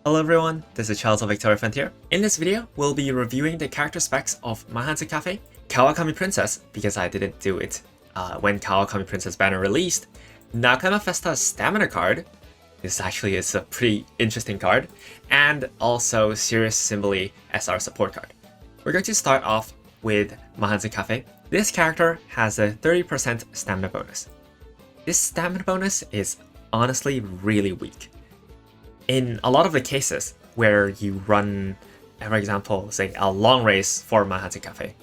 Hello everyone, this is Charles of Victoria Frontier. In this video, we'll be reviewing the character specs of Mahansa Cafe, Kawakami Princess, because I didn't do it when Kawakami Princess banner released, Nakayama Festa's stamina card. This actually is a pretty interesting card, and also Sirius Symbole SR support card. We're going to start off with Mahansa Cafe. This character has a 30% stamina bonus. This stamina bonus is honestly really weak. In a lot of the cases where you run, for example, say a long race for Mahansa Cafe,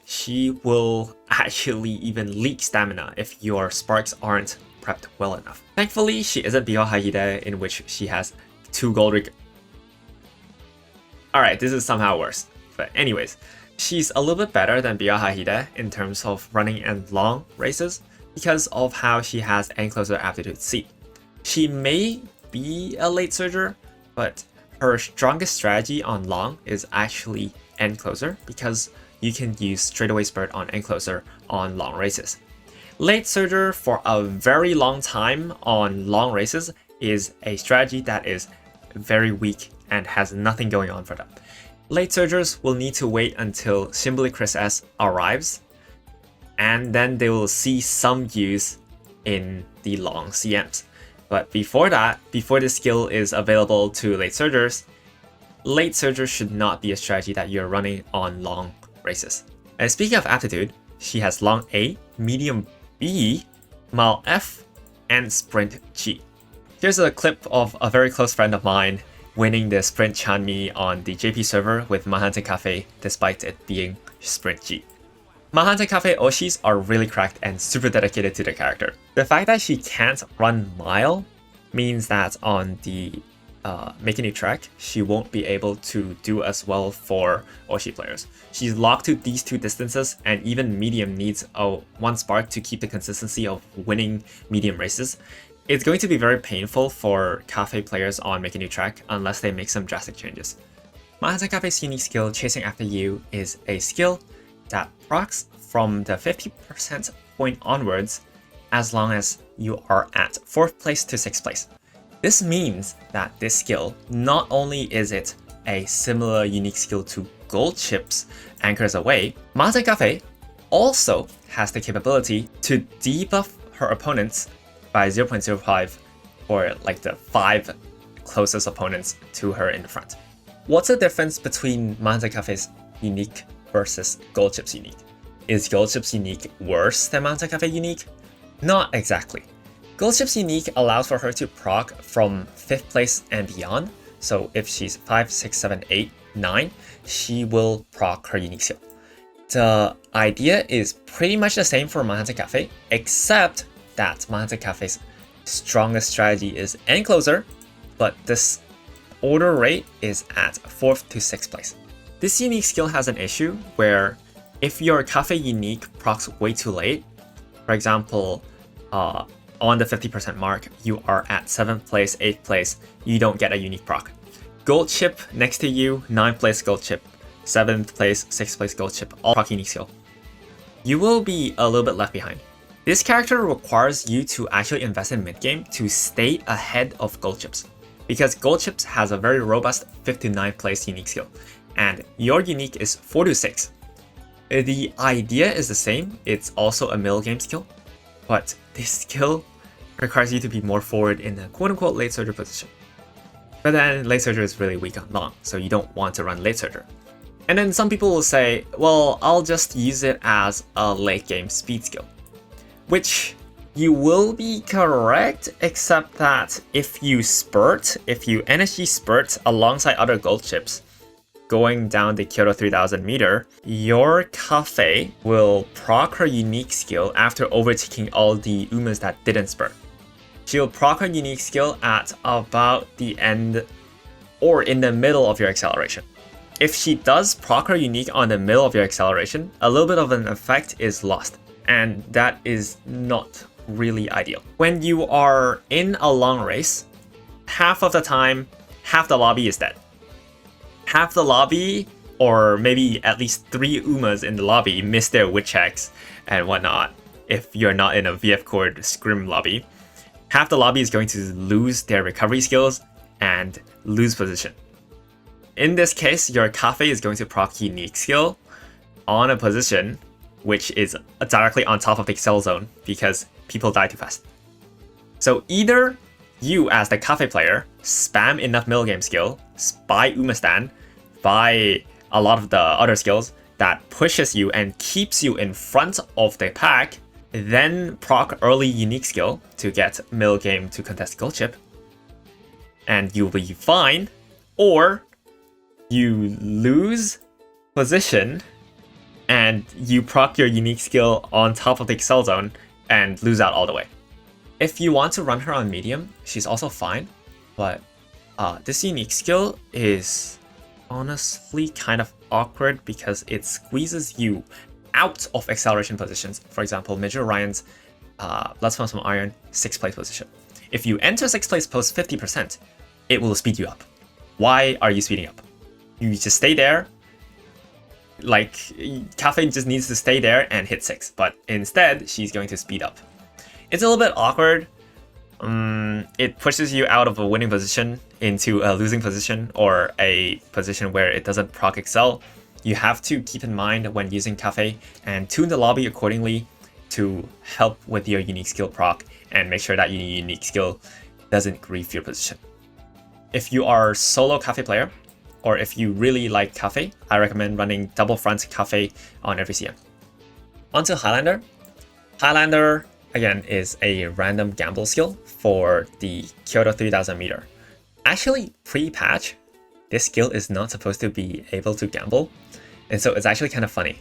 she will actually even leak stamina if your sparks aren't prepped well enough. Thankfully, she isn't Biwa Haide, in which she has 2 gold Alright, this is somehow worse. But anyways, she's a little bit better than Biwa Haide in terms of running and long races because of how she has Encloser Aptitude C. She may be a late surger, but her strongest strategy on long is actually Encloser because you can use straightaway spurt on Encloser on long races. Late surger for a very long time on long races is a strategy that is very weak and has nothing going on for them. Late surgers will need to wait until Symbole Chris S arrives, and then they will see some use in the long CMs. But before that, before this skill is available to late surgers should not be a strategy that you're running on long races. And speaking of aptitude, she has long A, medium B, mile F, and sprint G. Here's a clip of a very close friend of mine winning the sprint Chanmi on the JP server with Mahansa Cafe despite it being sprint G. Mahansa Cafe Oshis are really cracked and super dedicated to the character. The fact that she can't run mile means that on the making a track, she won't be able to do as well for Oshi players. She's locked to these two distances, and even medium needs one spark to keep the consistency of winning medium races. It's going to be very painful for Cafe players on making a track unless they make some drastic changes. Mahansa Cafe's unique skill, Chasing After You, is a skill that procs from the 50% point onwards as long as you are at 4th place to 6th place. This means that this skill, not only is it a similar unique skill to Gold Chip's Anchors Away, Mahansa Cafe also has the capability to debuff her opponents by 0.05 for like the 5 closest opponents to her in the front. What's the difference between Mahansa Cafe's unique versus Gold Chip's unique? Is Gold Chip's unique worse than Mahansa Cafe unique? Not exactly. Gold Chip's unique allows for her to proc from 5th place and beyond, so if she's 5, 6, 7, 8, 9, she will proc her unique skill. The idea is pretty much the same for Mahansa Cafe, except that Mahansa Cafe's strongest strategy is Encloser, but this order rate is at 4th to 6th place. This unique skill has an issue where if your Cafe unique procs way too late, for example, on the 50% mark, you are at 7th place, 8th place, you don't get a unique proc. Gold Chip next to you, 9th place Gold Chip, 7th place, 6th place Gold Chip, all proc unique skill. You will be a little bit left behind. This character requires you to actually invest in mid-game to stay ahead of Gold Chips, because Gold Chips has a very robust 5th to 9th place unique skill, and your unique is 4 to 6. The idea is the same, it's also a middle game skill, but this skill requires you to be more forward in the quote-unquote late surger position. But then late surger is really weak on long, so you don't want to run late surger. And then some people will say, well, I'll just use it as a late game speed skill. Which you will be correct, except that if you energy spurt alongside other Gold Chips, going down the Kyoto 3000 meter, your Cafe will proc her unique skill after overtaking all the Umas that didn't spurt. She'll proc her unique skill at about the end or in the middle of your acceleration. If she does proc her unique on the middle of your acceleration, a little bit of an effect is lost, and that is not really ideal. When you are in a long race, half of the time, half the lobby is dead. Half the lobby, or maybe at least 3 Umas in the lobby, miss their witch checks and whatnot if you're not in a VF Cord scrim lobby. Half the lobby is going to lose their recovery skills, and lose position. In this case, your cafe is going to proc unique skill on a position which is directly on top of the excel zone because people die too fast. So either you as the cafe player spam enough middle game skill, buy Umastan, buy a lot of the other skills that pushes you and keeps you in front of the pack, then proc early unique skill to get middle game to contest gold chip, and you'll be fine, or you lose position and you proc your unique skill on top of the excel zone and lose out all the way. If you want to run her on medium, she's also fine, but this unique skill is honestly kind of awkward because it squeezes you out of acceleration positions. For example, Major Orion's Let's Find Some Iron 6th place position. If you enter 6th place post 50%, it will speed you up. Why are you speeding up? You just stay there. Like, Cafe just needs to stay there and hit 6, but instead, she's going to speed up. It's a little bit awkward. It pushes you out of a winning position into a losing position or a position where it doesn't proc excel. You have to keep in mind when using Cafe and tune the lobby accordingly to help with your unique skill proc and make sure that your unique skill doesn't grief your position. If you are solo Cafe player, or if you really like Cafe, I recommend running double front Cafe on every CM. Onto Highlander. Highlander, again, is a random gamble skill for the Kyoto 3000 meter. Actually, pre-patch, this skill is not supposed to be able to gamble, and so it's actually kind of funny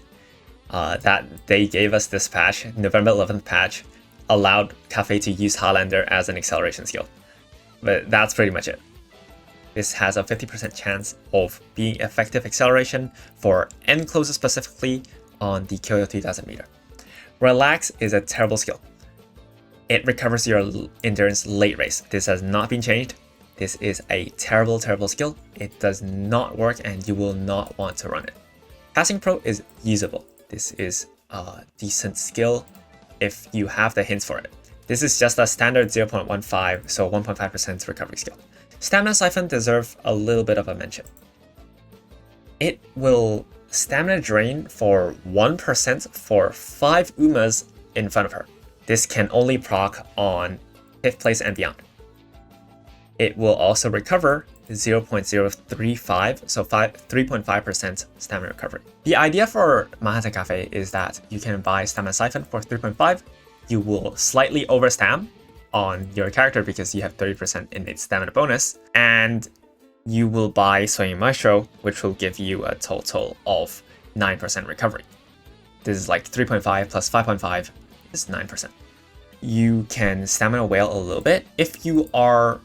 that they gave us this patch, November 11th patch, allowed Cafe to use Highlander as an acceleration skill. But that's pretty much it. This has a 50% chance of being effective acceleration for end closes specifically on the Kyoto 3000 meter. Relax is a terrible skill. It recovers your endurance late race. This has not been changed. This is a terrible, terrible skill. It does not work and you will not want to run it. Passing Pro is usable. This is a decent skill if you have the hints for it. This is just a standard 0.15, so 1.5% recovery skill. Stamina Siphon deserves a little bit of a mention. It will stamina drain for 1% for 5 Umas in front of her. This can only proc on 5th place and beyond. It will also recover 0.035, so 3.5% stamina recovery. The idea for Manhattan Cafe is that you can buy Stamina Siphon for 3.5. You will slightly overstam on your character because you have 30% innate stamina bonus, and you will buy Swinging Maestro, which will give you a total of 9% recovery. This is like 3.5 plus 5.5 is 9%. You can stamina whale a little bit if you are,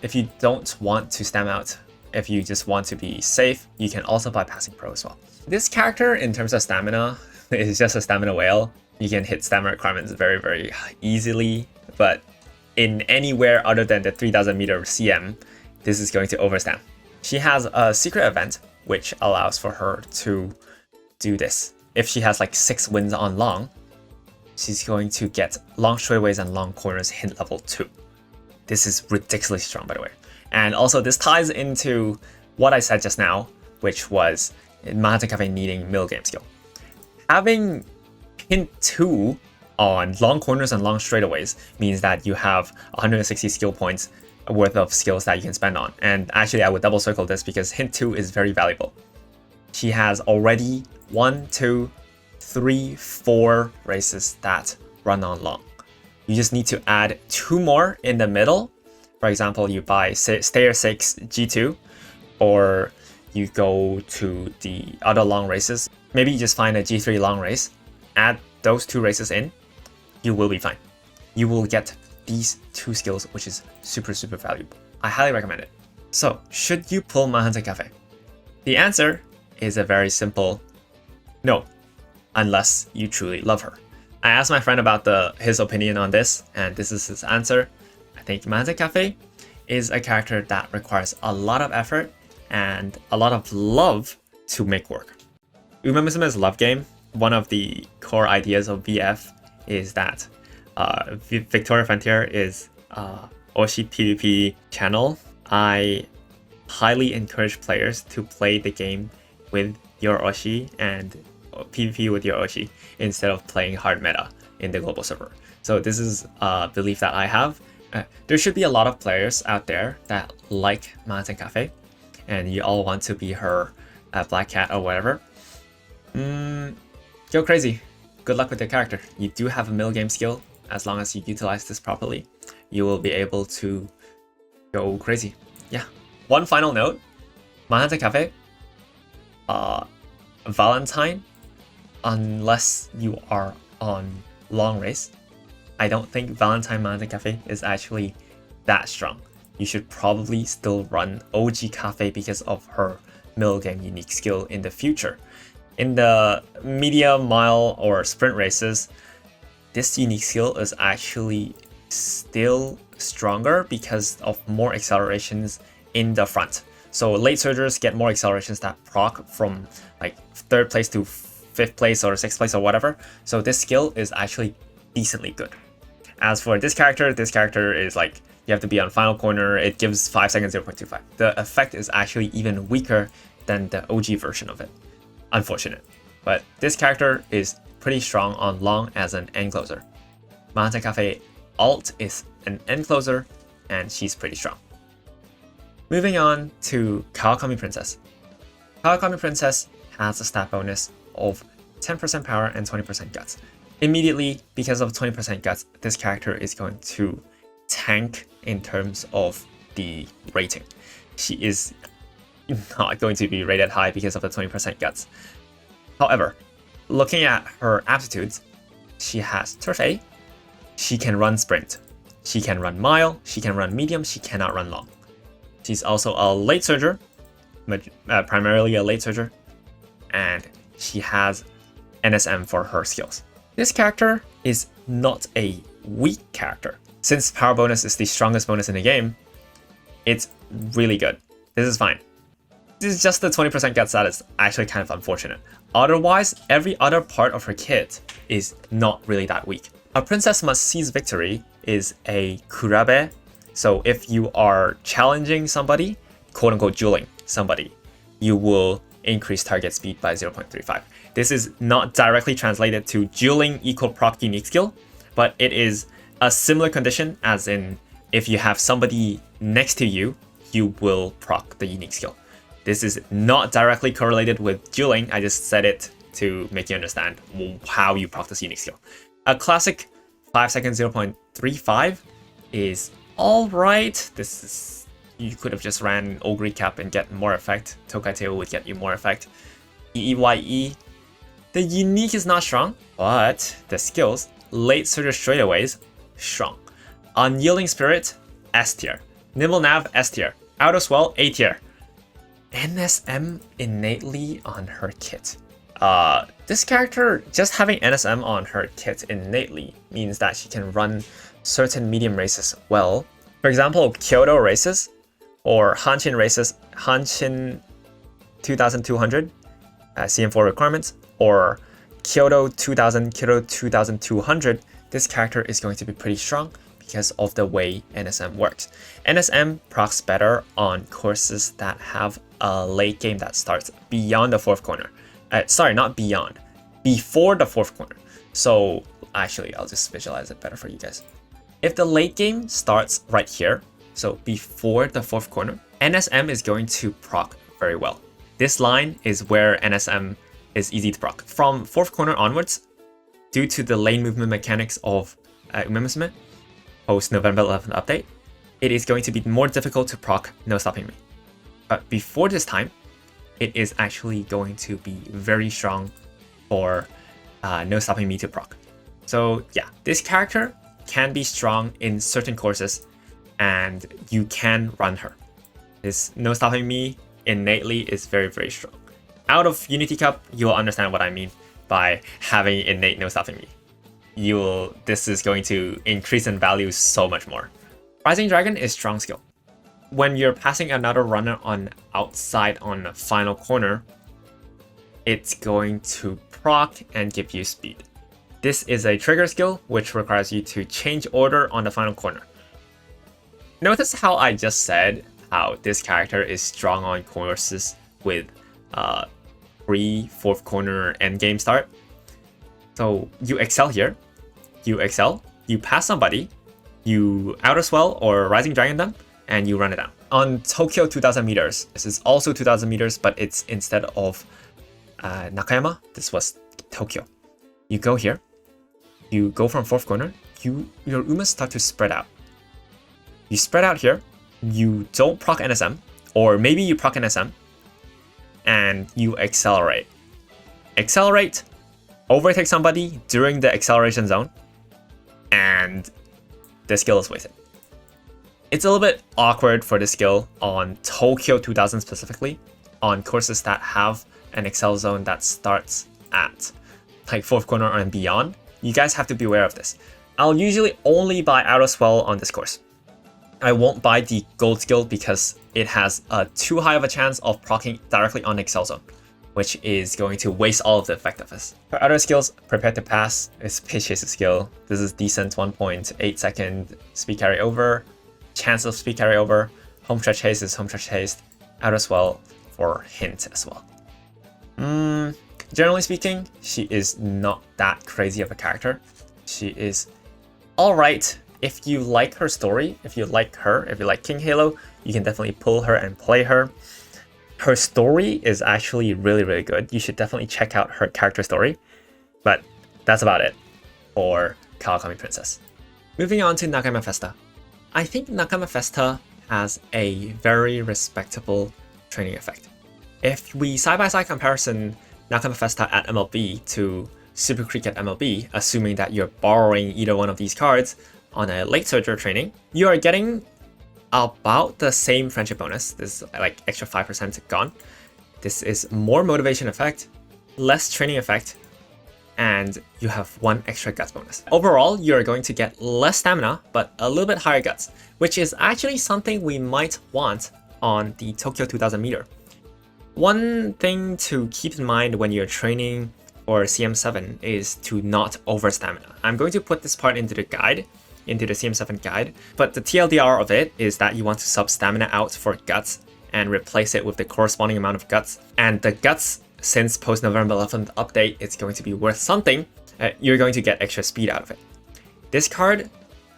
if you don't want to stam out. If you just want to be safe, you can also buy Passing Pro as well. This character, in terms of stamina, is just a stamina whale. You can hit stamina requirements very, very easily, but in anywhere other than the 3000 meter CM, this is going to overstam. She has a secret event which allows for her to do this. If she has like 6 wins on long, she's going to get long straightaways and long corners hint level 2. This is ridiculously strong, by the way. And also this ties into what I said just now, which was Manhattan Cafe needing middle game skill. Having hint 2 on long corners and long straightaways means that you have 160 skill points worth of skills that you can spend on. And actually, I would double circle this because hint 2 is very valuable. She has already 1, 2, 3, 4 races that run on long. You just need to add 2 more in the middle. For example, you buy Stair 6 G2, or you go to the other long races. Maybe you just find a G3 long race, add those 2 races in, you will be fine. You will get these 2 skills, which is super, super valuable. I highly recommend it. So, should you pull Manhattan Cafe? The answer is a very simple no, unless you truly love her. I asked my friend about his opinion on this, and this is his answer. I think Manhattan Cafe is a character that requires a lot of effort and a lot of love to make work. Umamusume's love game, one of the core ideas of VF is that Victoria Frontier is Oshi PvP channel I highly encourage players to play the game with your Oshi and PvP with your Oshi instead of playing hard meta in the global server. So this is a belief that I have. There should be a lot of players out there that like Manhattan Cafe, and you all want to be her black cat or whatever. Go crazy. Good luck with your character. You do have a middle game skill. As long as you utilize this properly, you will be able to go crazy. Yeah. One final note, Manhattan Cafe, Valentine, unless you are on long race, I don't think Valentine Manhattan Cafe is actually that strong. You should probably still run OG Cafe because of her middle game unique skill in the future. In the medium, mile, or sprint races, this unique skill is actually still stronger because of more accelerations in the front. So late surgers get more accelerations that proc from like 3rd place to 5th place or 6th place or whatever. So this skill is actually decently good. As for this character is like, you have to be on final corner, it gives 5 seconds 0.25. The effect is actually even weaker than the OG version of it. Unfortunate. But this character is pretty strong on long as an end closer. Manhattan Cafe alt is an end closer, and she's pretty strong. Moving on to Kawakami Princess. Kawakami Princess has a stat bonus of 10% power and 20% guts. Immediately, because of 20% guts, this character is going to tank in terms of the rating. She is not going to be rated high because of the 20% guts. However, looking at her aptitudes, she has Turf A, she can run sprint, she can run mile, she can run medium, she cannot run long. She's also a late surger, primarily a late surger, and she has NSM for her skills. This character is not a weak character. Since power bonus is the strongest bonus in the game, it's really good. This is fine. This is just the 20% guts that is actually kind of unfortunate. Otherwise, every other part of her kit is not really that weak. A princess must seize victory is a kurabe. So if you are challenging somebody, quote unquote dueling somebody, you will increase target speed by 0.35. This is not directly translated to dueling equal proc unique skill, but it is a similar condition as in if you have somebody next to you, you will proc the unique skill. This is not directly correlated with dueling. I just said it to make you understand how you proc this unique skill. A classic 5 seconds 0.35 is alright. This is, you could have just ran Ogre Cap and get more effect. Tokai Tail would get you more effect. EEYE. The unique is not strong, but the skills, late surger straightaways, strong. Unyielding Spirit, S tier. Nimble Nav, S tier. Auto Swell, A tier. NSM innately on her kit. This character, just having NSM on her kit innately means that she can run certain medium races well. For example, Kyoto races or Hanshin races, Hanshin 2200, CM4 requirements, or Kyoto 2000, Kyoto 2200, this character is going to be pretty strong because of the way NSM works. NSM procs better on courses that have a late game that starts beyond the 4th corner. Sorry, not beyond, before the 4th corner. So actually, I'll just visualize it better for you guys. If the late game starts right here, so before the 4th corner, NSM is going to proc very well. This line is where NSM is easy to proc. From 4th corner onwards, due to the lane movement mechanics of Umamusume, post November 11th update, it is going to be more difficult to proc No Stopping Me. But before this time, it is actually going to be very strong for No Stopping Me to proc. So yeah, this character can be strong in certain courses, and you can run her. This No Stopping Me innately is very, very strong. Out of Unity Cup, you will understand what I mean by having innate No Stopping Me. This is going to increase in value so much more. Rising Dragon is strong skill. When you're passing another runner on outside on the final corner, it's going to proc and give you speed. This is a trigger skill which requires you to change order on the final corner. Notice how I just said how this character is strong on courses with 3 4th corner endgame start. So you excel here, you excel, you pass somebody, you outer swell or rising dragon them, and you run it down. On Tokyo 2000 meters, this is also 2000 meters, but it's instead of Nakayama, this was Tokyo. You go here, you go from 4th corner, your Umas start to spread out. You spread out here, you don't proc NSM, or maybe you proc NSM, and you accelerate. Accelerate, overtake somebody during the acceleration zone, and the skill is wasted. It's a little bit awkward for the skill on Tokyo 2000 specifically, on courses that have an excel zone that starts at like 4th corner and beyond. You guys have to be aware of this. I'll usually only buy outer swell on this course. I won't buy the gold skill because it has too high of a chance of proccing directly on excel zone, which is going to waste all of the effectiveness. For other skills, prepare to pass is pitch chase skill. This is decent 1.8 second speed carry over, chance of speed carry over. Home stretch haste is home stretch haste. Outer swell for hint as well. Generally speaking, she is not that crazy of a character. She is alright. If you like her story, if you like King Halo, you can definitely pull her and play her. Her story is actually really, really good. You should definitely check out her character story. But that's about it for Kawakami Princess. Moving on to Nakayama Festa. I think Nakayama Festa has a very respectable training effect. If we side-by-side comparison Nakayama Festa at MLB to Super Creek at MLB, assuming that you're borrowing either one of these cards on a late surger training, you are getting about the same friendship bonus. This is like extra 5% gone. This is more motivation effect, less training effect, and you have 1 extra guts bonus. Overall, you're going to get less stamina, but a little bit higher guts, which is actually something we might want on the Tokyo 2000 meter. One thing to keep in mind when you're training for CM7 is to not over stamina. I'm going to put this part into the guide, into the CM7 guide, but the TLDR of it is that you want to sub stamina out for guts and replace it with the corresponding amount of guts. And the guts, since post November 11th update, it's going to be worth something. You're going to get extra speed out of it. This card,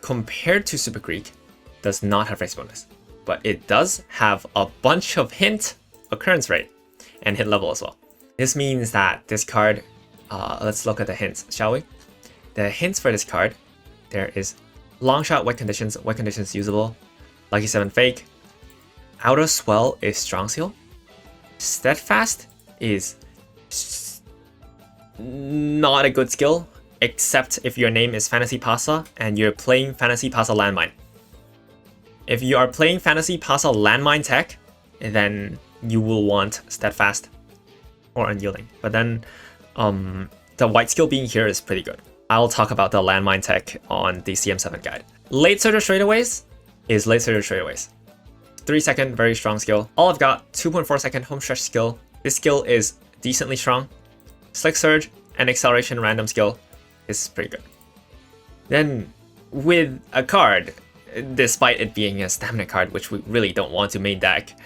compared to Super Greek, does not have race bonus, but it does have a bunch of hint occurrence rate and hit level as well. This means that this card, let's look at the hints, shall we? The hints for this card, there is long shot, wet conditions usable, lucky 7 fake, outer swell is strong seal, steadfast is not a good skill, except if your name is Fantasy Pasa and you're playing Fantasy Pasa Landmine. If you are playing Fantasy Pasa Landmine tech, then you will want steadfast or unyielding. But then the white skill being here is pretty good. I'll talk about the landmine tech on the CM7 guide. Late surger straightaways is late surger straightaways. 3 second, very strong skill. All I've got, 2.4 second home stretch skill. This skill is decently strong. Slick surge and acceleration random skill is pretty good. Then with a card, despite it being a stamina card, which we really don't want to main deck,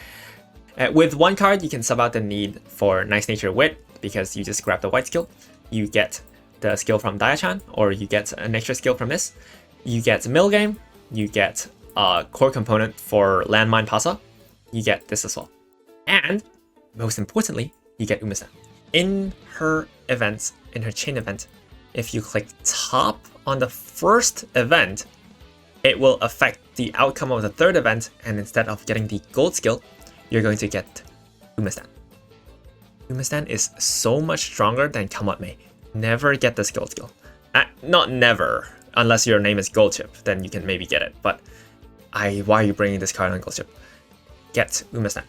with one card you can sub out the need for Nice Nature Wit because you just grab the white skill. You get the skill from Daya-chan, or you get an extra skill from this. You get middle game, you get a core component for Landmine Pasa, you get this as well. And most importantly, you get Umamusume. In her events, in her chain event, if you click top on the first event, it will affect the outcome of the third event, and instead of getting the gold skill, you're going to get Umamusume. Umamusume is so much stronger than Kamatme. Never get this gold skill. Not never, unless your name is Gold Chip, then you can maybe get it. But why are you bringing this card on Gold Chip? Get Umamusume.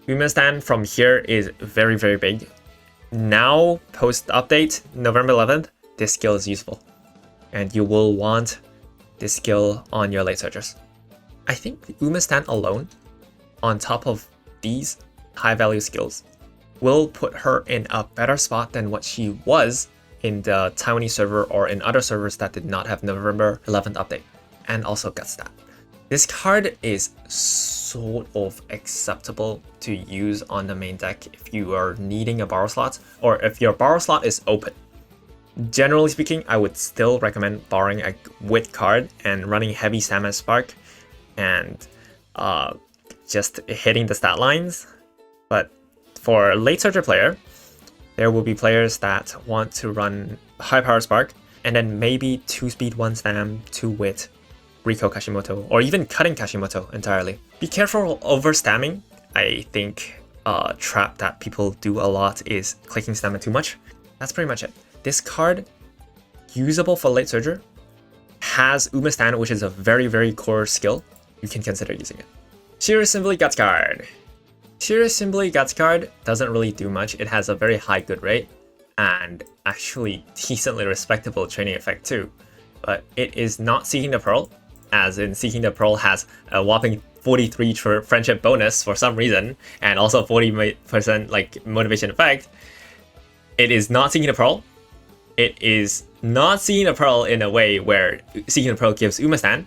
Umamusume from here is very, very big. Now, post update, November 11th, this skill is useful. And you will want this skill on your late surgers. I think Umamusume alone, on top of these high value skills, will put her in a better spot than what she was in the Taiwanese server or in other servers that did not have November 11th update, and also gut stat. This card is sort of acceptable to use on the main deck if you are needing a borrow slot, or if your borrow slot is open. Generally speaking, I would still recommend borrowing a wit card and running heavy Stamina Spark and just hitting the stat lines. But for a late surger player, there will be players that want to run high power Spark and then maybe 2 speed 1 stam, 2 wit, Rico Kashimoto, or even cutting Kashimoto entirely. Be careful over stamming. I think a trap that people do a lot is clicking stamina too much. That's pretty much it. This card, usable for late surger, has Umamusume, which is a very, very core skill. You can consider using it. Sheer Assembly Guts card. Sheer Assembly Guts card doesn't really do much. It has a very high good rate and actually decently respectable training effect too. But it is not Seeking the Pearl, as in Seeking the Pearl has a whopping 43 friendship bonus for some reason, and also 40% like motivation effect. It is not Seeking the Pearl. It is not Seeking the Pearl in a way where Seeking the Pearl gives Umamusume.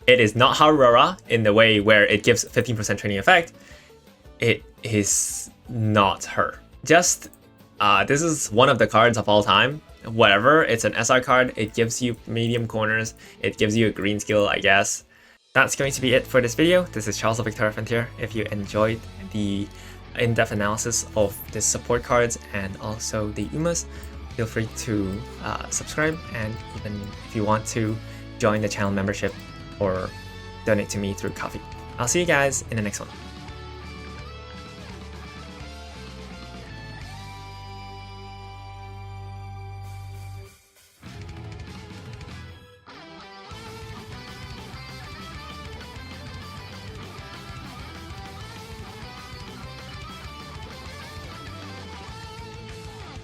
It is not Harurara in the way where it gives 15% training effect. It is not her. Just, this is one of the cards of all time. Whatever, it's an SR card, it gives you medium corners, it gives you a green skill, I guess. That's going to be it for this video. This is Charles of Victoria Frontier. If you enjoyed the in-depth analysis of the support cards and also the Umas, feel free to subscribe, and even if you want to join the channel membership or donate to me through Coffee. I'll see you guys in the next one.